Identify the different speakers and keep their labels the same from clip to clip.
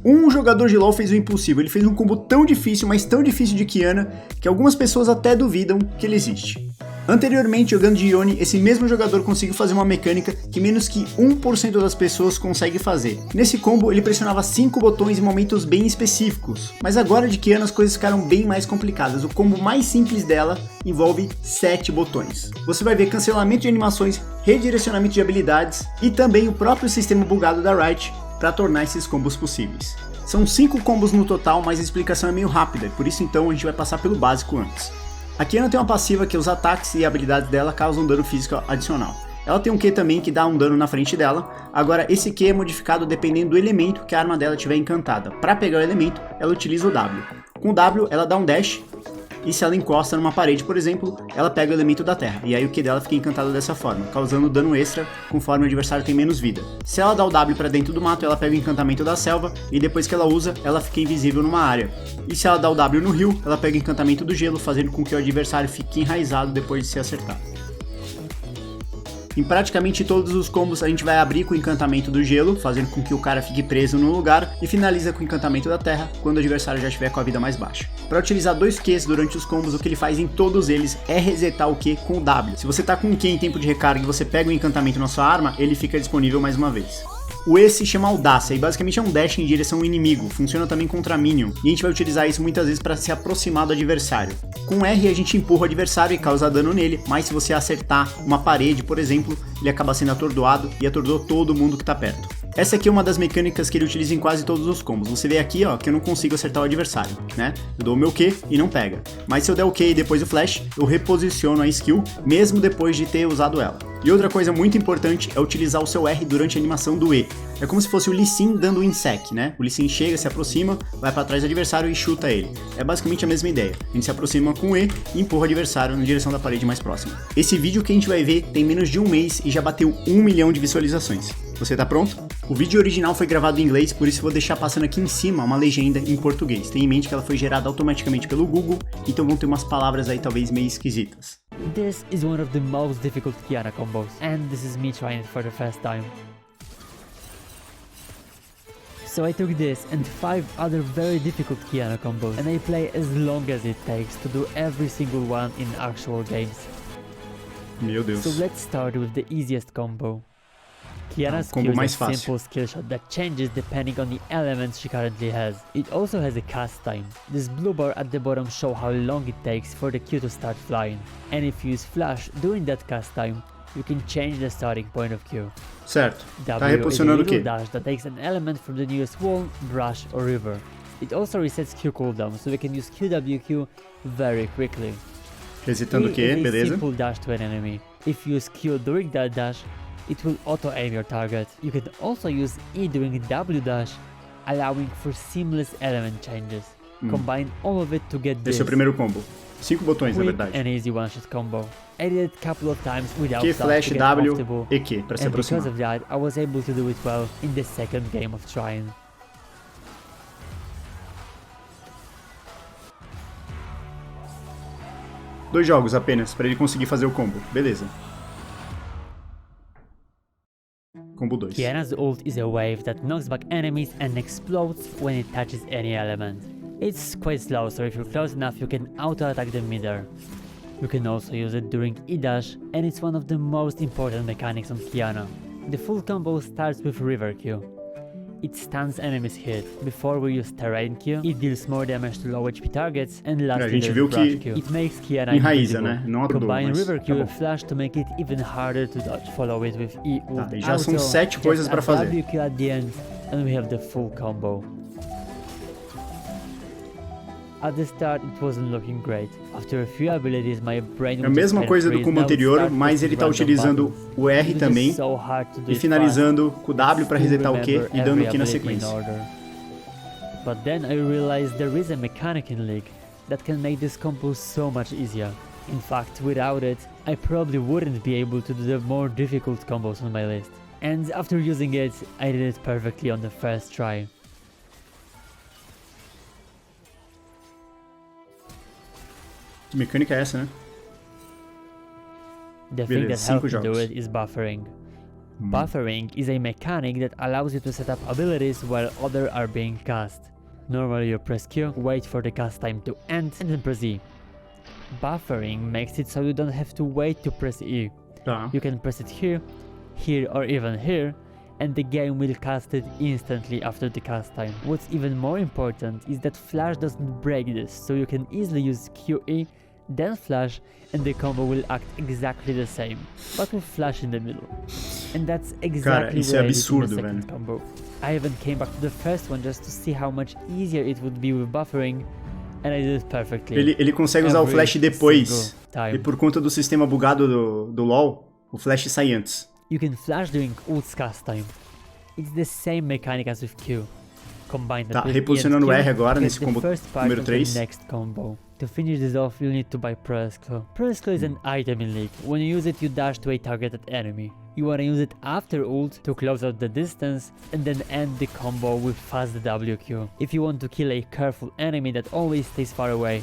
Speaker 1: Um jogador de LoL fez o impossível, ele fez um combo tão difícil, mas tão difícil de Qiyana, que algumas pessoas até duvidam que ele existe. Anteriormente, jogando de Yone, esse mesmo jogador conseguiu fazer uma mecânica que menos que 1% das pessoas consegue fazer. Nesse combo, ele pressionava 5 botões em momentos bem específicos, mas agora de Qiyana as coisas ficaram bem mais complicadas. O combo mais simples dela envolve 7 botões. Você vai ver cancelamento de animações, redirecionamento de habilidades e também o próprio sistema bugado da Riot para tornar esses combos possíveis. São 5 combos no total, mas a explicação é meio rápida, por isso então a gente vai passar pelo básico antes. A Qiyana tem uma passiva que os ataques e habilidades dela causam dano físico adicional. Ela tem um Q também que dá um dano na frente dela, agora esse Q é modificado dependendo do elemento que a arma dela tiver encantada. Para pegar o elemento, ela utiliza o W. Com o W, ela dá um dash, e se ela encosta numa parede, por exemplo, ela pega o elemento da terra, e aí o Q dela fica encantado dessa forma, causando dano extra conforme o adversário tem menos vida. Se ela dá o W para dentro do mato, ela pega o encantamento da selva, e depois que ela usa, ela fica invisível numa área. E se ela dá o W no rio, ela pega o encantamento do gelo, fazendo com que o adversário fique enraizado depois de se acertar. Em praticamente todos os combos a gente vai abrir com o encantamento do gelo, fazendo com que o cara fique preso no lugar, e finaliza com o encantamento da terra, quando o adversário já estiver com a vida mais baixa. Para utilizar 2 Qs durante os combos, o que ele faz em todos eles é resetar o Q com o W. Se você tá com um Q em tempo de recarga e você pega o encantamento na sua arma, ele fica disponível mais uma vez. O E se chama Audácia e basicamente é um dash em direção ao inimigo, funciona também contra minion, e a gente vai utilizar isso muitas vezes para se aproximar do adversário. Com R a gente empurra o adversário e causa dano nele, mas se você acertar uma parede, por exemplo, ele acaba sendo atordoado e atordoa todo mundo que tá perto. Essa aqui é uma das mecânicas que ele utiliza em quase todos os combos. Você vê aqui, ó, que eu não consigo acertar o adversário, né? Eu dou o meu Q e não pega. Mas se eu der o Q e depois o flash, eu reposiciono a skill, mesmo depois de ter usado ela. E outra coisa muito importante é utilizar o seu R durante a animação do E. É como se fosse o Lee Sin dando o insec, né? O Lee Sin chega, se aproxima, vai pra trás do adversário e chuta ele. É basicamente a mesma ideia. A gente se aproxima com o E e empurra o adversário na direção da parede mais próxima. Esse vídeo que a gente vai ver tem menos de um mês e já bateu 1 milhão de visualizações. Você tá pronto? O vídeo original foi gravado em inglês, por isso eu vou deixar passando aqui em cima uma legenda em português. Tenha em mente que ela foi gerada automaticamente pelo Google, então vão ter umas palavras aí talvez meio esquisitas.
Speaker 2: This is one of the most difficult Qiyana combos, and this is me trying it for the first time. So I took this and 5 other very difficult Qiyana combos, and I play as long as it takes to do every single one in actual games.
Speaker 1: Meu Deus.
Speaker 2: So let's start with the easiest combo. Qiyana's
Speaker 1: combo
Speaker 2: Q
Speaker 1: mais
Speaker 2: is a
Speaker 1: fácil.
Speaker 2: simple skill shot that changes depending on the elements she currently has. It also has a cast time. This blue bar at the bottom shows how long it takes for the Q to start flying. And if you use flash during that cast time, you can change the starting point of Q.
Speaker 1: Certo. Tá
Speaker 2: W is a
Speaker 1: reposicionando o
Speaker 2: little
Speaker 1: quê?
Speaker 2: dash that takes an element from the nearest wall, brush or river. It also resets Q cooldown, so we can use QWQ very quickly.
Speaker 1: Resetando o
Speaker 2: E
Speaker 1: quê?
Speaker 2: is a
Speaker 1: Beleza.
Speaker 2: simple dash to an enemy. If you use Q during that dash, it will auto-aim your target. You can also use E during W dash, allowing for seamless element changes. Combine all of it to get this
Speaker 1: Esse é o primeiro combo. 5 botões, na
Speaker 2: quick
Speaker 1: verdade.
Speaker 2: and easy one-shot combo. I did it a couple of times without
Speaker 1: Q,
Speaker 2: stuff
Speaker 1: flash,
Speaker 2: to get
Speaker 1: W
Speaker 2: comfortable.
Speaker 1: e Q, pra se
Speaker 2: And because
Speaker 1: aproximar.
Speaker 2: of that, I was able to do it well in the second game of trying.
Speaker 1: Dois jogos apenas, pra ele conseguir fazer o combo. Beleza. Combo 2.
Speaker 2: Qiyana's ult is a wave that knocks back enemies and explodes when it touches any element. It's quite slow, so if you're close enough you can auto-attack the middle. You can also use it during E-dash, and it's one of the most important mechanics on Qiyana. The full combo starts with River Q. It stuns enemies hit. Before we use Terrain Q, it deals more damage to low HP targets, and
Speaker 1: A
Speaker 2: lastly
Speaker 1: gente
Speaker 2: there's
Speaker 1: viu
Speaker 2: Brush
Speaker 1: que
Speaker 2: Q. It makes Qiyana
Speaker 1: enraiza,
Speaker 2: invisible.
Speaker 1: né? Não atordou,
Speaker 2: Combine
Speaker 1: mas
Speaker 2: River
Speaker 1: tá
Speaker 2: Q
Speaker 1: bom.
Speaker 2: with Flash to make it even harder to dodge. Follow it with E ult
Speaker 1: e já são
Speaker 2: auto,
Speaker 1: 7 coisas
Speaker 2: just
Speaker 1: pra
Speaker 2: a
Speaker 1: fazer.
Speaker 2: W Q at the end, and we have the full combo. At the start it wasn't looking great. After a few abilities my brain
Speaker 1: É a mesma coisa do combo anterior, mas ele tá utilizando o R também e finalizando com o W para resetar o Q e dando o Q na sequência.
Speaker 2: But then I realized there is a mechanic in League that can make this combo so much easier. In fact, without it, I probably wouldn't be able to do the more difficult combos on my list. And after using it, I did it perfectly on the first try.
Speaker 1: Que mecânica é essa, né?
Speaker 2: The thing that
Speaker 1: Beleza,
Speaker 2: helped
Speaker 1: 5
Speaker 2: me do
Speaker 1: jogos.
Speaker 2: it is buffering. Buffering is a mechanic that allows you to set up abilities while others are being cast. Normally you press Q, wait for the cast time to end, and then press E. Buffering makes it so you don't have to wait to press E.
Speaker 1: Tá.
Speaker 2: You can press it here, here or even here, and the game will cast it instantly after the cast time. What's even more important is that Flash doesn't break this, so you can easily use QE, then Flash, and the combo will act exactly the same, but with Flash in the middle. And that's exactly
Speaker 1: isso é
Speaker 2: what I did in
Speaker 1: absurdo,
Speaker 2: the second
Speaker 1: velho.
Speaker 2: combo. I even came back to the first one just to see how much easier it would be with buffering, and I did it perfectly.
Speaker 1: Ele consegue usar o Flash depois,
Speaker 2: single time.
Speaker 1: e por conta do sistema bugado do LoL, o Flash sai antes.
Speaker 2: You can flash during ult's cast time. It's the same mechanic as with Q. Combine
Speaker 1: Tá,
Speaker 2: with
Speaker 1: reposicionando o
Speaker 2: E and
Speaker 1: R
Speaker 2: Q,
Speaker 1: agora
Speaker 2: get
Speaker 1: nesse
Speaker 2: the
Speaker 1: combo
Speaker 2: first part
Speaker 1: número
Speaker 2: of the
Speaker 1: 3.
Speaker 2: next combo. To finish this off, you'll need to buy Pressclaw. Pressclaw is an item in League. When you use it, you dash to a targeted enemy. You wanna use it after ult to close out the distance and then end the combo with fast WQ. If you want to kill a careful enemy that always stays far away,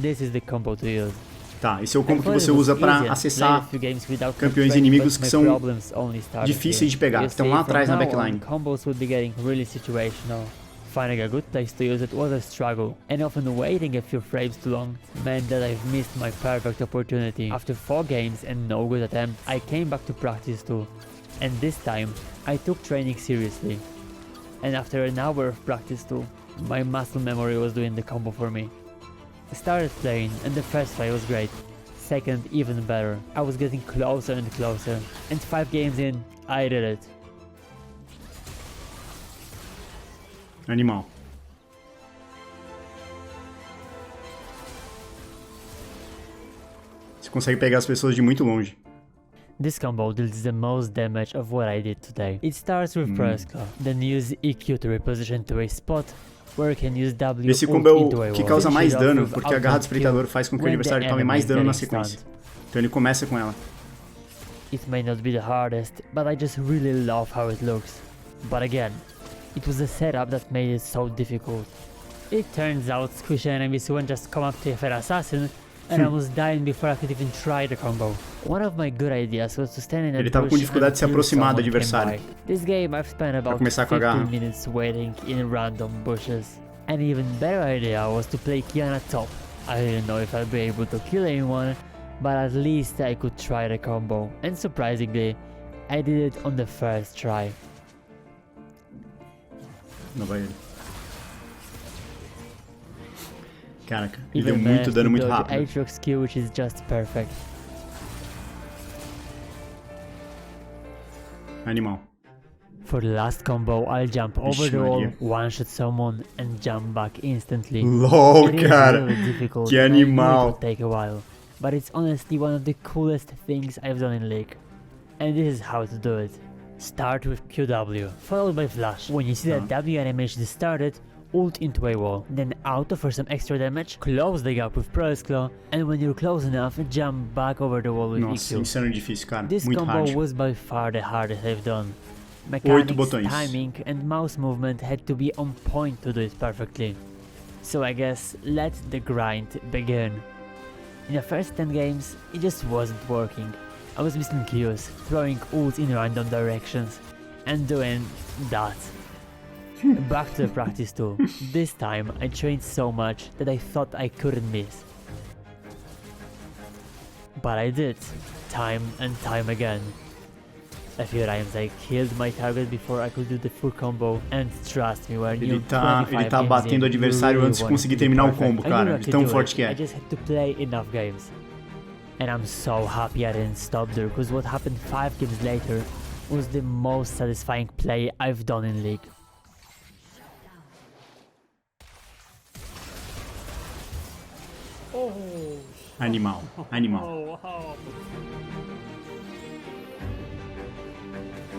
Speaker 2: this is the combo to use.
Speaker 1: Tá, esse é o combo que você usa para acessar campeões inimigos que são difíceis de pegar, que estão lá atrás na backline.
Speaker 2: Combos would be getting really situational. Finding a good place to use it was a struggle, and often waiting a few frames too long meant that I've missed my perfect opportunity. After 4 games and no good attempts, I came back to practice too, and this time I took training seriously. And after an hour of practice too, my muscle memory was doing the combo for me. I started playing and the first try was great, second even better. I was getting closer and closer, and 5 games in, I did it.
Speaker 1: Animal. Você consegue pegar as pessoas de muito longe.
Speaker 2: This combo deals the most damage of what I did today. It starts with Pressclaw, then use EQ to reposition to a spot where you can use W
Speaker 1: Esse combo é
Speaker 2: into a
Speaker 1: o que
Speaker 2: wall.
Speaker 1: causa mais
Speaker 2: Finish it
Speaker 1: dano,
Speaker 2: off with
Speaker 1: porque a garra do
Speaker 2: outbound
Speaker 1: espreitador
Speaker 2: kill
Speaker 1: faz com que o
Speaker 2: when
Speaker 1: adversário
Speaker 2: the
Speaker 1: tome mais
Speaker 2: enemy
Speaker 1: dano na
Speaker 2: is getting
Speaker 1: sequência.
Speaker 2: stunned.
Speaker 1: Então ele começa com ela.
Speaker 2: It may not be the hardest, but I just really love how it looks. But again, it was the setup that made it so difficult. It turns out squishy enemies won't just come up to a fair assassin, and I was dying before I could even try the combo. One of my good ideas was to stand in a
Speaker 1: Ele tava com
Speaker 2: bush
Speaker 1: dificuldade de se
Speaker 2: until
Speaker 1: aproximar do
Speaker 2: someone came
Speaker 1: adversário.
Speaker 2: by. This game I've spent about
Speaker 1: começar com a
Speaker 2: 15
Speaker 1: garra.
Speaker 2: minutes waiting in random bushes. An even better idea was to play Kiana top. I didn't know if I'd be able to kill anyone, but at least I could try the combo. And surprisingly, I did it on the first try.
Speaker 1: Não vai ele. Caraca, ele deu
Speaker 2: Even
Speaker 1: muito
Speaker 2: managed
Speaker 1: dano
Speaker 2: to
Speaker 1: muito
Speaker 2: dodge
Speaker 1: rápido.
Speaker 2: Aatrox Q, which is just perfect.
Speaker 1: Animal.
Speaker 2: For the last combo, I'll jump over
Speaker 1: Vixe
Speaker 2: the wall,
Speaker 1: Maria.
Speaker 2: one-shot someone, and jump back instantly.
Speaker 1: LOL,
Speaker 2: It is
Speaker 1: cara.
Speaker 2: really difficult,
Speaker 1: Que
Speaker 2: and I knew it
Speaker 1: animal.
Speaker 2: would take a while, but it's honestly one of the coolest things I've done in League. And this is how to do it. Start with QW, followed by Flash. When you see that W animation started, ult into a wall, then auto for some extra damage, close the gap with Pressclaw, and when you're close enough, jump back over the wall with
Speaker 1: Nossa,
Speaker 2: EQ.
Speaker 1: insano difícil, cara.
Speaker 2: This
Speaker 1: Muito
Speaker 2: combo
Speaker 1: hard.
Speaker 2: was by far the hardest I've done.
Speaker 1: 8
Speaker 2: Mechanics,
Speaker 1: botões.
Speaker 2: timing, and mouse movement had to be on point to do it perfectly. So I guess let the grind begin. In the first 10 games, it just wasn't working. I was missing Qs, throwing ults in random directions, and doing that. Back to the practice too. This time I trained so much that I thought I couldn't miss. But I did, time and time again. A few times I killed my target before I could do the full combo, and trust me, when
Speaker 1: Ele
Speaker 2: you're
Speaker 1: tá
Speaker 2: 25
Speaker 1: batendo o
Speaker 2: games in,
Speaker 1: adversário
Speaker 2: you really
Speaker 1: antes de
Speaker 2: want
Speaker 1: conseguir
Speaker 2: it to be
Speaker 1: terminar o
Speaker 2: perfect.
Speaker 1: combo,
Speaker 2: I knew
Speaker 1: cara,
Speaker 2: I
Speaker 1: de
Speaker 2: could
Speaker 1: tão
Speaker 2: do
Speaker 1: forte
Speaker 2: it.
Speaker 1: que é.
Speaker 2: I just had to play enough games. And I'm so happy I didn't stop there, because what happened 5 games later was the most satisfying play I've done in League.
Speaker 1: Animal, animal.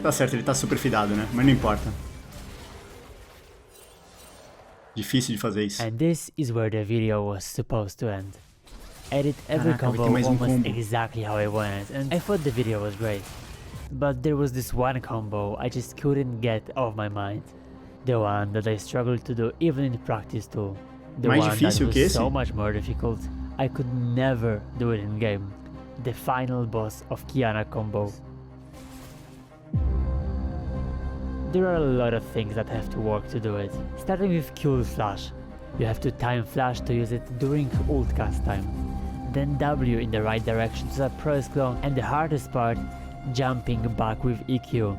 Speaker 1: Tá certo, ele tá super fidado, né? Mas não importa. Difícil de fazer isso.
Speaker 2: And this is where the video was supposed to end. I did every
Speaker 1: Caraca, vai
Speaker 2: combo
Speaker 1: ter mais
Speaker 2: almost
Speaker 1: combo.
Speaker 2: exactly how I wanted, and I thought the video was great. But there was this one combo I just couldn't get off my mind. The one that I struggled to do even in practice too. The
Speaker 1: Mais
Speaker 2: one that
Speaker 1: difícil
Speaker 2: was
Speaker 1: que esse?
Speaker 2: so much more difficult. I could never do it in game. The final boss of Kiana combo. There are a lot of things that have to work to do it. Starting with Q Flash. You have to time Flash to use it during ult cast time. Then W in the right direction to start Pro Scroll, and the hardest part, jumping back with EQ.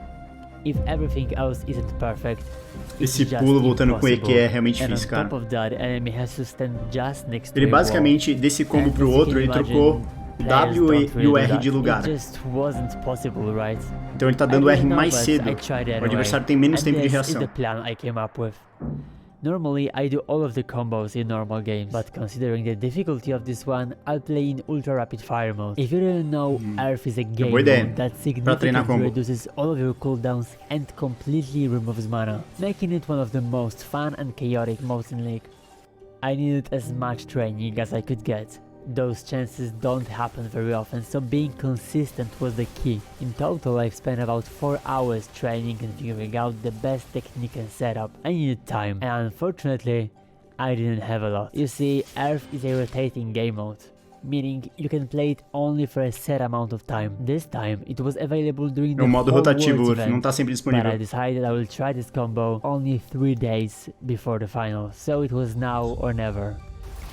Speaker 2: If everything else isn't perfect,
Speaker 1: esse pulo voltando com EQ é realmente difícil, cara. Ele basicamente, desse combo pro outro, ele trocou o W e o R de lugar. Então ele tá dando o R mais cedo. O adversário tem menos tempo de reação.
Speaker 2: Normally, I do all of the combos in normal games, but considering the difficulty of this one, I'll play in ultra rapid fire mode. If you didn't know, Earth is a game mode that significantly reduces all of your cooldowns and completely removes mana, making it one of the most fun and chaotic modes in League. I needed as much training as I could get. Those chances don't happen very often, so being consistent was the key. In total, I've spent about 4 hours training and figuring out the best technique and setup. I needed time, and unfortunately, I didn't have a lot. You see, Earth is a rotating game mode, meaning you can play it only for a set amount of time. This time, it was available during the
Speaker 1: modo rotativo,
Speaker 2: event,
Speaker 1: não tá sempre disponível.
Speaker 2: But I decided I will try this combo only 3 days before the final, so it was now or never.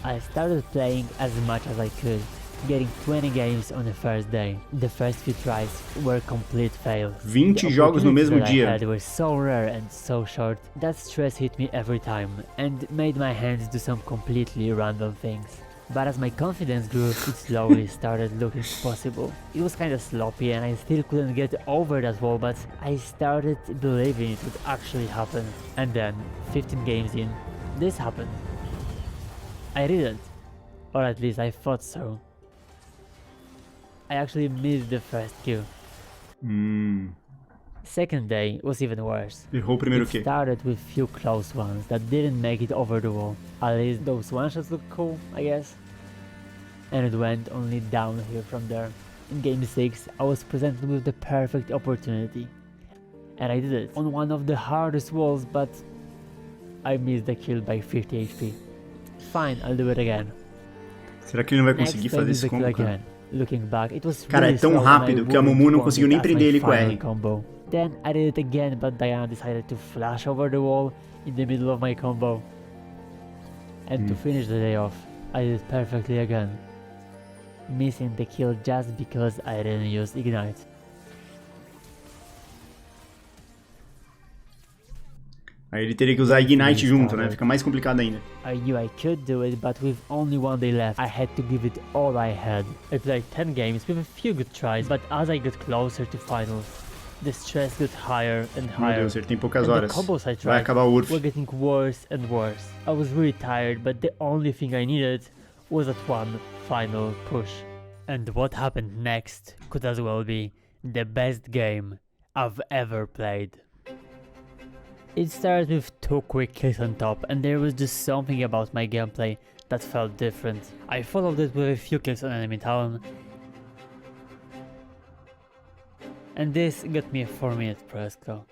Speaker 2: I started playing as much as I could, getting 20 games on the first day. The first few tries were complete fails.
Speaker 1: 20 jogos no mesmo dia.
Speaker 2: They were so rare and so short that stress hit me every time and made my hands do some completely random things. But as my confidence grew, it slowly started looking possible. It was kinda sloppy and I still couldn't get over that wall, but I started believing it would actually happen. And then, 15 games in, this happened. I didn't, or at least I thought so. I actually missed the first Q. Second day was even worse.
Speaker 1: Errou o primeiro
Speaker 2: Q. It started with few close ones that didn't make it over the wall. At least those one-shots looked cool, I guess. And it went only downhill from there. In game 6, I was presented with the perfect opportunity. And I did it on one of the hardest walls, but I missed the kill by 50 HP. Fine, I'll do it again.
Speaker 1: Será que ele não vai conseguir fazer esse combo, cara?
Speaker 2: Looking back, it was
Speaker 1: cara, é tão rápido que a Mumu não conseguiu nem prender ele com R.
Speaker 2: Combo. Then I did it again, but Diana decided to flash over the wall in the middle of my combo. And to finish the day off, I did it perfectly again, missing the kill just because I didn't use Ignite.
Speaker 1: Aí ele teria que usar Ignite junto, né? Fica mais complicado ainda.
Speaker 2: I knew I could do it, but with only one day left, I had to give it all I had. I played 10 games with a few good tries, but as I got closer to finals, the stress got higher and higher.
Speaker 1: Meu Deus, ele tem poucas horas.
Speaker 2: The combos I tried
Speaker 1: vai acabar o URF.
Speaker 2: Were getting worse and worse. I was really tired, but the only thing I needed was that one final push. And what happened next could as well be the best game I've ever played. It started with 2 quick kills on top, and there was just something about my gameplay that felt different. I followed it with a few kills on enemy town, and this got me a 4-minute press go.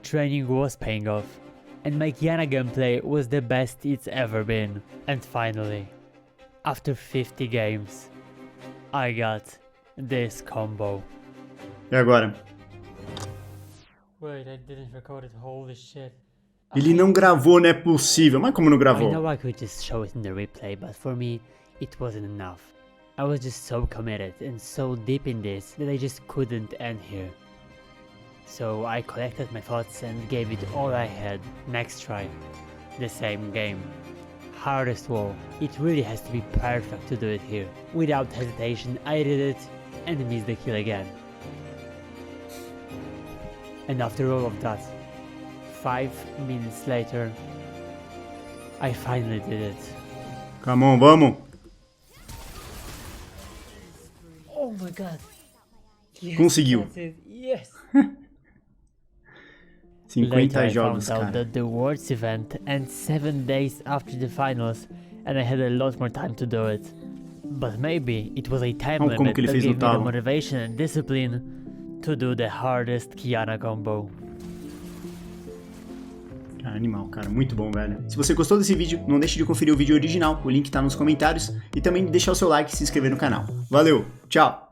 Speaker 2: Training was paying off, and my Qiyana gameplay was the best it's ever been. And finally, after 50 games, I got this combo.
Speaker 1: E agora?
Speaker 2: Wait, I didn't record it, holy shit.
Speaker 1: Ele não gravou, não é possível. Mas como não gravou?
Speaker 2: I know I could just show it in the replay, but for me, it wasn't enough. I was just so committed and so deep in this that I just couldn't end here. So I collected my thoughts and gave it all I had. Next try. The same game. Hardest wall. It really has to be perfect to do it here. Without hesitation, I did it and missed the kill again. And after all of that, 5 minutes later, I finally did it.
Speaker 1: Come on, vamos!
Speaker 2: Oh my god! Yes,
Speaker 1: conseguiu!
Speaker 2: Yes!
Speaker 1: 50 jogos,
Speaker 2: cara. I found out
Speaker 1: cara.
Speaker 2: that the Worlds event ends 7 days after the finals, and I had a lot more time to do it. But maybe it was a time limit that gave me the motivation and discipline to do the hardest Qiyana combo.
Speaker 1: Animal, cara, muito bom, velho. Se você gostou desse vídeo, não deixe de conferir o vídeo original, o link tá nos comentários, e também deixar o seu like e se inscrever no canal. Valeu, tchau!